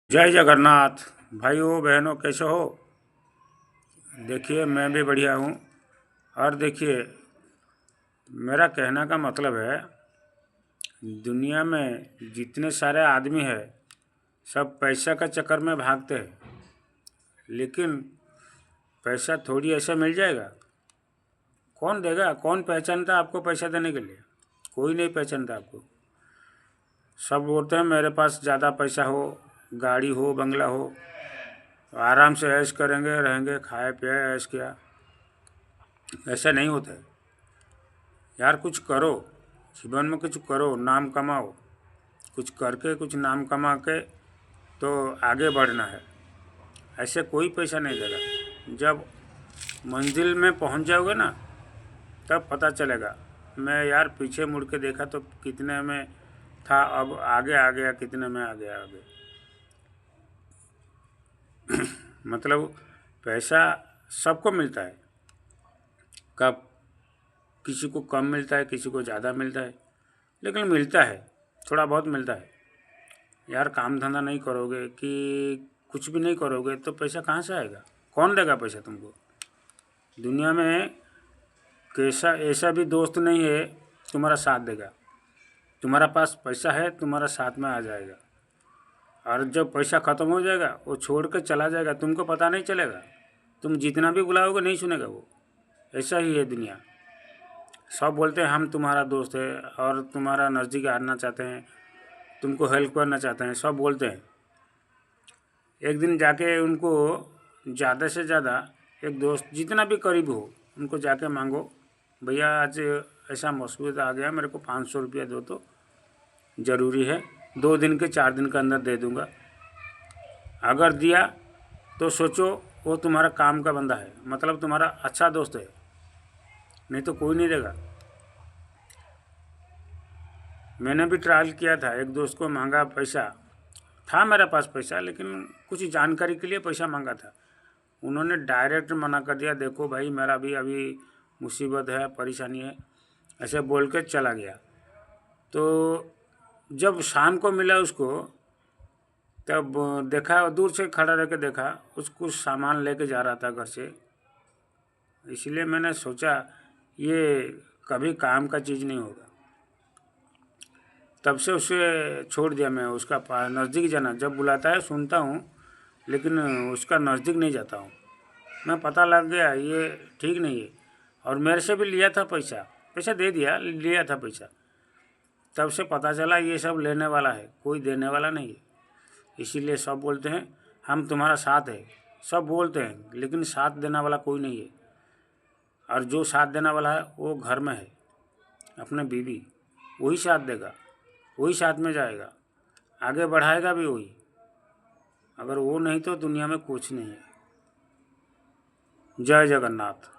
जय जगन्नाथ। भाइयों बहनों, कैसे हो? देखिए, मैं भी बढ़िया हूँ। और देखिए, मेरा कहने का मतलब है, दुनिया में जितने सारे आदमी हैं सब पैसा का चक्कर में भागते हैं, लेकिन पैसा थोड़ी ऐसे मिल जाएगा। कौन देगा? कौन पहचानता आपको पैसा देने के लिए? कोई नहीं पहचानता आपको। सब बोलते हैं मेरे पास ज़्यादा पैसा हो, गाड़ी हो, बंगला हो, आराम से ऐश करेंगे, रहेंगे, खाए पिए, ऐश किया। ऐसा नहीं होता है यार। कुछ करो, जीवन में कुछ करो, नाम कमाओ। कुछ करके, कुछ नाम कमा के तो आगे बढ़ना है। ऐसे कोई पैसा नहीं देगा। जब मंजिल में पहुंच जाओगे ना, तब पता चलेगा। मैं यार पीछे मुड़ के देखा तो कितने में था, अब आगे आ गया, कितने में आ गया आगे। मतलब पैसा सबको मिलता है। कब किसी को कम मिलता है, किसी को ज़्यादा मिलता है, लेकिन मिलता है, थोड़ा बहुत मिलता है। यार काम धंधा नहीं करोगे कि कुछ भी नहीं करोगे तो पैसा कहाँ से आएगा? कौन देगा पैसा तुमको? दुनिया में कैसा ऐसा भी दोस्त नहीं है तुम्हारा साथ देगा। तुम्हारा पास पैसा है, तुम्हारा साथ में आ जाएगा, और जब पैसा ख़त्म हो जाएगा वो छोड़ कर चला जाएगा, तुमको पता नहीं चलेगा। तुम जितना भी बुलाओगे नहीं सुनेगा वो। ऐसा ही है दुनिया। सब बोलते हैं हम तुम्हारा दोस्त है और तुम्हारा नज़दीक आना चाहते हैं, तुमको हेल्प करना चाहते हैं, सब बोलते हैं। एक दिन जाके उनको ज़्यादा से ज़्यादा, एक दोस्त जितना भी करीब हो, उनको जाके मांगो, भैया आज ऐसा मुसीबत आ गया, मेरे को 500 रुपया दो तो ज़रूरी है, 2 दिन के 4 दिन के अंदर दे दूँगा। अगर दिया तो सोचो वो तुम्हारा काम का बंदा है, मतलब तुम्हारा अच्छा दोस्त है, नहीं तो कोई नहीं देगा। मैंने भी ट्रायल किया था, एक दोस्त को मांगा पैसा, था मेरे पास पैसा, लेकिन कुछ जानकारी के लिए पैसा मांगा था। उन्होंने डायरेक्ट मना कर दिया, देखो भाई मेरा भी अभी मुसीबत है, परेशानी है, ऐसे बोल के चला गया। तो जब शाम को मिला उसको, तब देखा, दूर से खड़ा रह के देखा, कुछ सामान लेके जा रहा था घर से। इसलिए मैंने सोचा ये कभी काम का चीज़ नहीं होगा। तब से उसे छोड़ दिया। मैं उसका नज़दीक जाना, जब बुलाता है सुनता हूँ, लेकिन उसका नज़दीक नहीं जाता हूँ। मैं पता लग गया ये ठीक नहीं है। और मेरे से भी लिया था पैसा, पैसा दे दिया, लिया था पैसा। तब से पता चला ये सब लेने वाला है, कोई देने वाला नहीं है। इसीलिए सब बोलते हैं हम तुम्हारा साथ है, सब बोलते हैं, लेकिन साथ देने वाला कोई नहीं है। और जो साथ देने वाला है वो घर में है, अपने बीवी, वही साथ देगा, वही साथ में जाएगा, आगे बढ़ाएगा भी वही। अगर वो नहीं तो दुनिया में कुछ नहीं है। जय जगन्नाथ।